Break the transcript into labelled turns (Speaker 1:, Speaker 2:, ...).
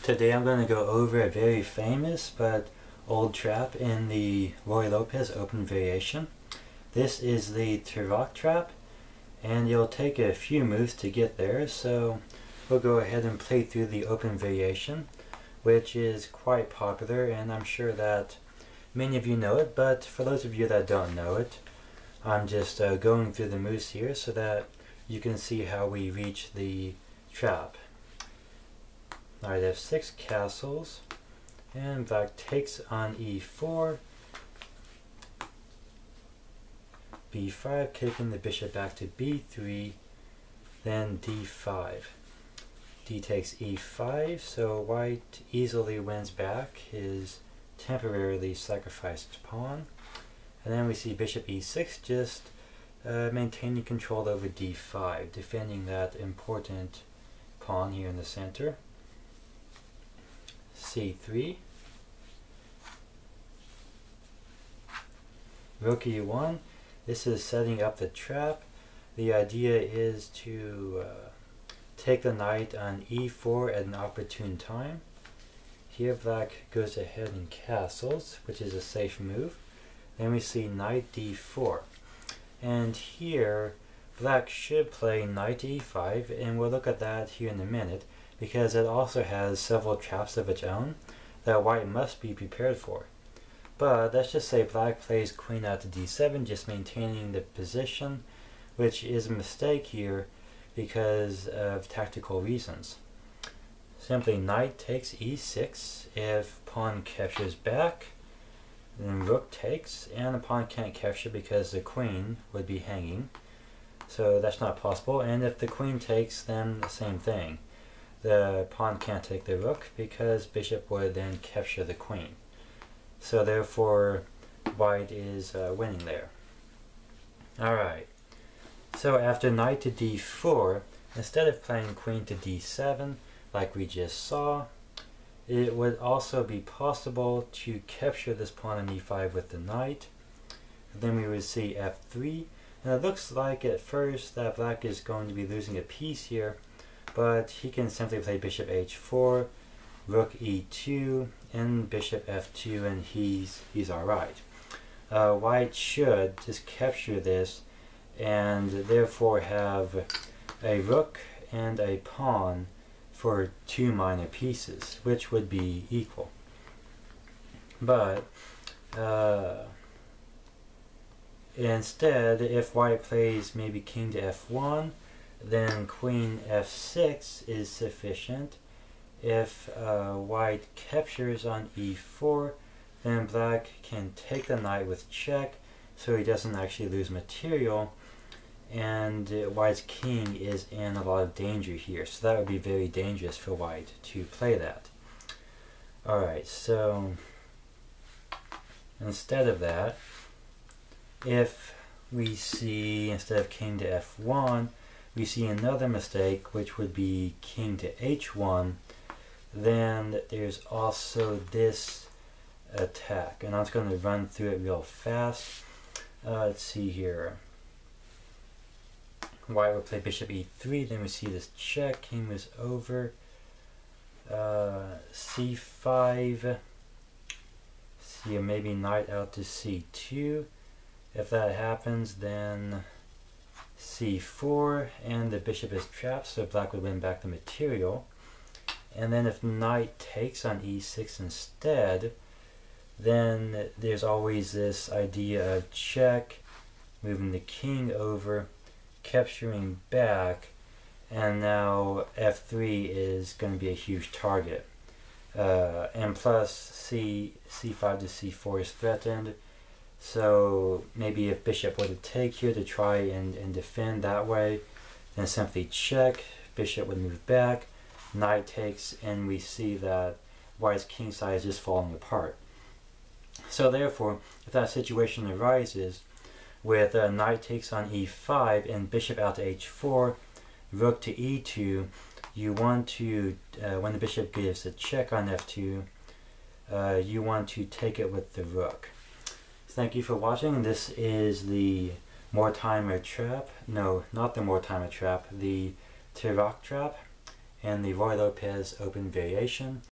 Speaker 1: Today I'm going to go over a very famous but old trap in the Ruy Lopez Open Variation. This is the Tarrasch trap, and it'll take a few moves to get there, so we'll go ahead and play through the Open Variation, which is quite popular, and I'm sure that many of you know it, but for those of you that don't know it, I'm just going through the moves here so that you can see how we reach the trap. Alright, I have 6 castles, and black takes on e4, b5, kicking the bishop back to b3, then d5. D takes e5, so white easily wins back his temporarily sacrificed pawn. And then we see bishop e6 just maintaining control over d5, defending that important pawn here in the center. c3, rook e1. This is setting up the trap. The idea is to take the knight on e4 at an opportune time. Here black goes ahead and castles, which is a safe move. Then we see knight d4. And here black should play knight e5, and we'll look at that here in a minute, because it also has several traps of its own that white must be prepared for. But let's just say black plays queen out to d7, just maintaining the position, which is a mistake here because of tactical reasons. Simply knight takes e6. If pawn captures back, then rook takes, and the pawn can't capture because the queen would be hanging, so that's not possible. And if the queen takes, then the same thing. The pawn can't take the rook because bishop would then capture the queen. So therefore white is winning there. Alright, so after knight to d4, instead of playing queen to d7 like we just saw, it would also be possible to capture this pawn on e5 with the knight. Then we would see f3, and it looks like at first that black is going to be losing a piece here, but he can simply play bishop h4, rook e2, and bishop f2, and he's alright. White should just capture this and therefore have a rook and a pawn for 2 minor pieces, which would be equal. But instead, if white plays maybe king to f1, then queen f6 is sufficient. If white captures on e4, then black can take the knight with check, so he doesn't actually lose material, and white's king is in a lot of danger here, so that would be very dangerous for white to play that. Alright, so instead of that, if we see, instead of king to f1, we see another mistake, which would be king to h1, then there's also this attack, and I'm just going to run through it real fast. Let's see here. White will play bishop e3, then we see this check, king moves over, c5, see maybe knight out to c2. If that happens, then c4, and the bishop is trapped, so black would win back the material. And then if knight takes on e6 instead, then there's always this idea of check, moving the king over, capturing back, and now f3 is going to be a huge target. And plus c5 to c4 is threatened, so maybe if bishop were to take here to try and defend that way, then simply check, bishop would move back, knight takes, and we see that white's king side is just falling apart. So therefore, if that situation arises with knight takes on e5 and bishop out to h4, rook to e2, you want to, when the bishop gives a check on f2, you want to take it with the rook. Thank you for watching. This is the Mortimer trap. No, not the Mortimer trap, the Tarrasch trap, and the Ruy Lopez Open Variation.